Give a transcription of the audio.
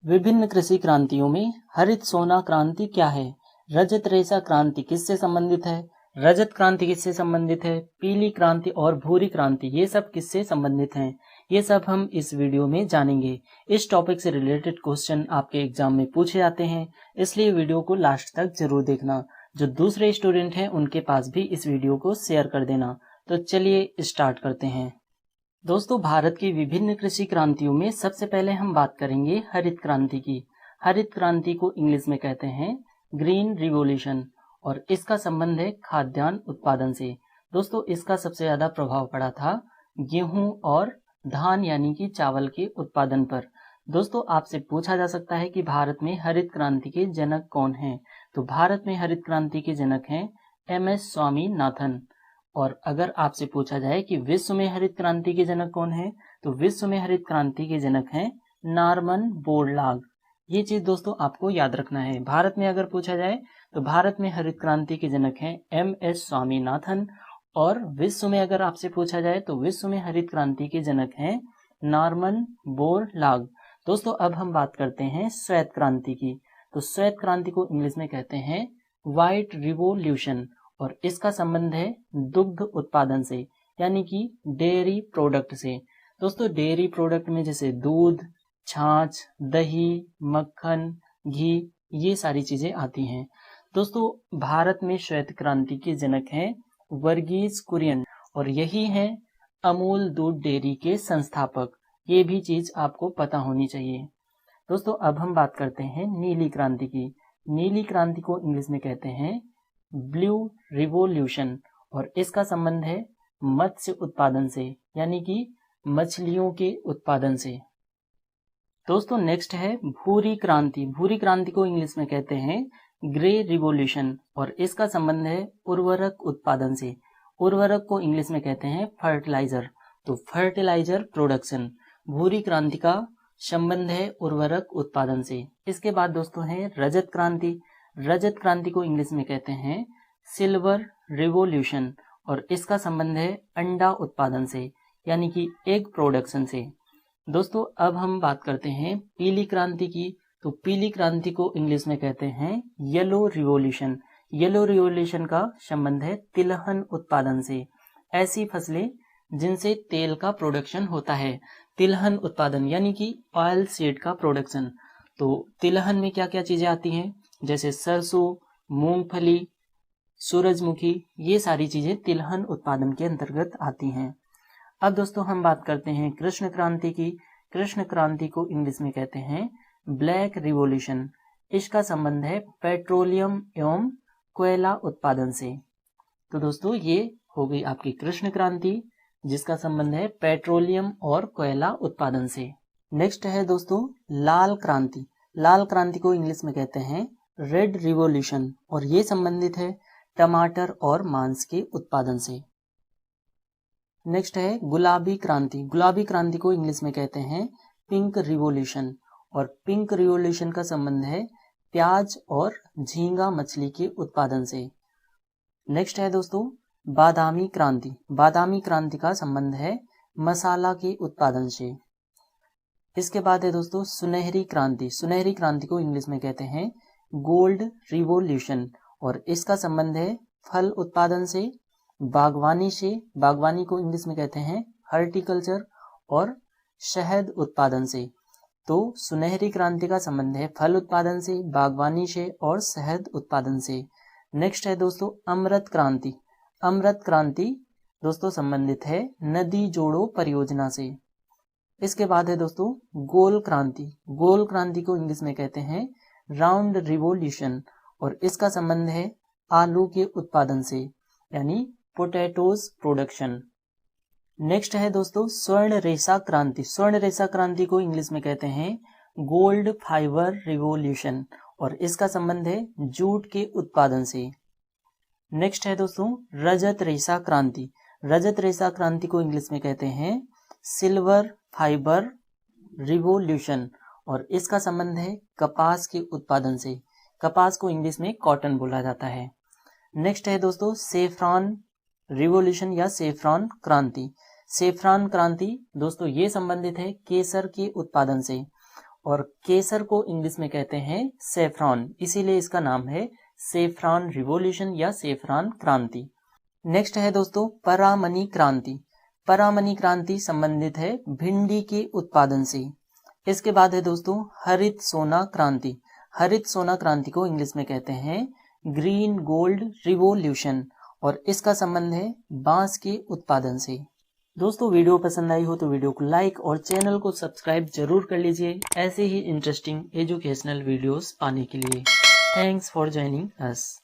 विभिन्न कृषि क्रांतियों में हरित सोना क्रांति क्या है? रजत रेशा क्रांति किससे संबंधित है? रजत क्रांति किससे संबंधित है? पीली क्रांति और भूरी क्रांति ये सब किससे संबंधित हैं? ये सब हम इस वीडियो में जानेंगे। इस टॉपिक से रिलेटेड क्वेश्चन आपके एग्जाम में पूछे जाते हैं, इसलिए वीडियो को लास्ट तक जरूर देखना। जो दूसरे स्टूडेंट हैं उनके पास भी इस वीडियो को शेयर कर देना। तो चलिए स्टार्ट करते हैं। दोस्तों, भारत की विभिन्न कृषि क्रांतियों में सबसे पहले हम बात करेंगे हरित क्रांति की। हरित क्रांति को इंग्लिश में कहते हैं ग्रीन रिवॉल्यूशन और इसका संबंध है खाद्यान्न उत्पादन से। दोस्तों, इसका सबसे ज्यादा प्रभाव पड़ा था गेहूं और धान यानी कि चावल के उत्पादन पर। दोस्तों, आपसे पूछा जा सकता है कि भारत में हरित क्रांति के जनक कौन हैं? तो भारत में हरित क्रांति के जनक हैं MS स्वामीनाथन। और अगर आपसे पूछा जाए कि विश्व में हरित क्रांति के जनक कौन है, तो विश्व में हरित क्रांति के जनक हैं नॉर्मन बोरलॉग। ये चीज दोस्तों आपको याद रखना है। भारत में अगर पूछा जाए तो भारत में हरित क्रांति के जनक हैं MS स्वामीनाथन, और विश्व में अगर आपसे पूछा जाए तो विश्व में हरित क्रांति के जनक हैं नॉर्मन बोरलॉग। दोस्तों, अब हम बात करते हैं श्वेत क्रांति की। तो श्वेत क्रांति को इंग्लिश में कहते हैं व्हाइट रिवॉल्यूशन और इसका संबंध है दुग्ध उत्पादन से यानी कि डेयरी प्रोडक्ट से। दोस्तों, डेयरी प्रोडक्ट में जैसे दूध, छाछ, दही, मक्खन, घी ये सारी चीजें आती हैं। दोस्तों, भारत में श्वेत क्रांति के जनक हैं वर्गीज कुरियन और यही हैं अमूल दूध डेयरी के संस्थापक। ये भी चीज आपको पता होनी चाहिए। दोस्तों, अब हम बात करते हैं नीली क्रांति की। नीली क्रांति को इंग्लिश में कहते हैं ब्लू रिवॉल्यूशन और इसका संबंध है मत्स्य उत्पादन से यानी कि मछलियों के उत्पादन से। दोस्तों, नेक्स्ट है भूरी क्रांति। भूरी क्रांति को इंग्लिश में कहते हैं ग्रे रिवॉल्यूशन और इसका संबंध है उर्वरक उत्पादन से। उर्वरक को इंग्लिश में कहते हैं फर्टिलाइजर। तो फर्टिलाइजर प्रोडक्शन। भूरी क्रांति का संबंध है उर्वरक उत्पादन से। इसके बाद दोस्तों है रजत क्रांति। रजत क्रांति को इंग्लिश में कहते हैं सिल्वर रिवॉल्यूशन और इसका संबंध है अंडा उत्पादन से यानी कि एग प्रोडक्शन से। दोस्तों, अब हम बात करते हैं पीली क्रांति की। तो पीली क्रांति को इंग्लिश में कहते हैं येलो रिवॉल्यूशन। येलो रिवॉल्यूशन का संबंध है तिलहन उत्पादन से। ऐसी फसलें जिनसे तेल का प्रोडक्शन होता है, तिलहन उत्पादन यानी कि ऑयल सीड का प्रोडक्शन। तो तिलहन में क्या क्या चीजें आती हैं, जैसे सरसों, मूंगफली, सूरजमुखी, ये सारी चीजें तिलहन उत्पादन के अंतर्गत आती हैं। अब दोस्तों हम बात करते हैं कृष्ण क्रांति की। कृष्ण क्रांति को इंग्लिश में कहते हैं ब्लैक रिवॉल्यूशन। इसका संबंध है पेट्रोलियम एवं कोयला उत्पादन से। तो दोस्तों, ये हो गई आपकी कृष्ण क्रांति जिसका संबंध है पेट्रोलियम और कोयला उत्पादन से। नेक्स्ट है दोस्तों लाल क्रांति। लाल क्रांति को इंग्लिश में कहते हैं रेड रिवॉल्यूशन और ये संबंधित है टमाटर और मांस के उत्पादन से। नेक्स्ट है गुलाबी क्रांति। गुलाबी क्रांति को इंग्लिश में कहते हैं पिंक रिवॉल्यूशन और पिंक रिवॉल्यूशन का संबंध है प्याज और झींगा मछली के उत्पादन से। नेक्स्ट है दोस्तों बादामी क्रांति। बादामी क्रांति का संबंध है मसाला के उत्पादन से। इसके बाद है दोस्तों सुनहरी क्रांति। सुनहरी क्रांति को इंग्लिश में कहते हैं गोल्ड रिवॉल्यूशन और इसका संबंध है फल उत्पादन से, बागवानी से। बागवानी को इंग्लिश में कहते हैं हॉर्टिकल्चर और शहद उत्पादन से। तो सुनहरी क्रांति का संबंध है फल उत्पादन से, बागवानी से और शहद उत्पादन से। नेक्स्ट है दोस्तों अमृत क्रांति। अमृत क्रांति दोस्तों संबंधित है नदी जोड़ो परियोजना से। इसके बाद है दोस्तों गोल क्रांति। गोल क्रांति को इंग्लिश में कहते हैं राउंड रिवॉल्यूशन और इसका संबंध है आलू के उत्पादन से यानी पोटैटोज प्रोडक्शन। नेक्स्ट है दोस्तों स्वर्ण रेशा क्रांति। स्वर्ण रेशा क्रांति को इंग्लिश में कहते हैं गोल्ड फाइबर रिवॉल्यूशन और इसका संबंध है जूट के उत्पादन से। नेक्स्ट है दोस्तों रजत रेशा क्रांति। रजत रेशा क्रांति को इंग्लिश में कहते हैं सिल्वर फाइबर रिवॉल्यूशन और इसका संबंध है कपास के उत्पादन से। कपास को इंग्लिश में कॉटन बोला जाता है। नेक्स्ट है दोस्तों सेफ्रॉन रिवॉल्यूशन या सेफ्रॉन क्रांति। सेफ्रॉन क्रांति दोस्तों ये संबंधित है केसर के उत्पादन से और केसर को इंग्लिश में कहते हैं सेफ्रॉन, इसीलिए इसका नाम है सेफ्रॉन रिवॉल्यूशन या सेफ्रॉन क्रांति। नेक्स्ट है दोस्तों परामनी क्रांति। परामनी क्रांति संबंधित है भिंडी के उत्पादन से। इसके बाद है दोस्तों हरित सोना क्रांति। हरित सोना क्रांति को इंग्लिश में कहते हैं ग्रीन गोल्ड रिवॉल्यूशन और इसका संबंध है बांस के उत्पादन से। दोस्तों वीडियो पसंद आई हो तो वीडियो को लाइक और चैनल को सब्सक्राइब जरूर कर लीजिए ऐसे ही इंटरेस्टिंग एजुकेशनल वीडियोस पाने के लिए। Thanks for joining us.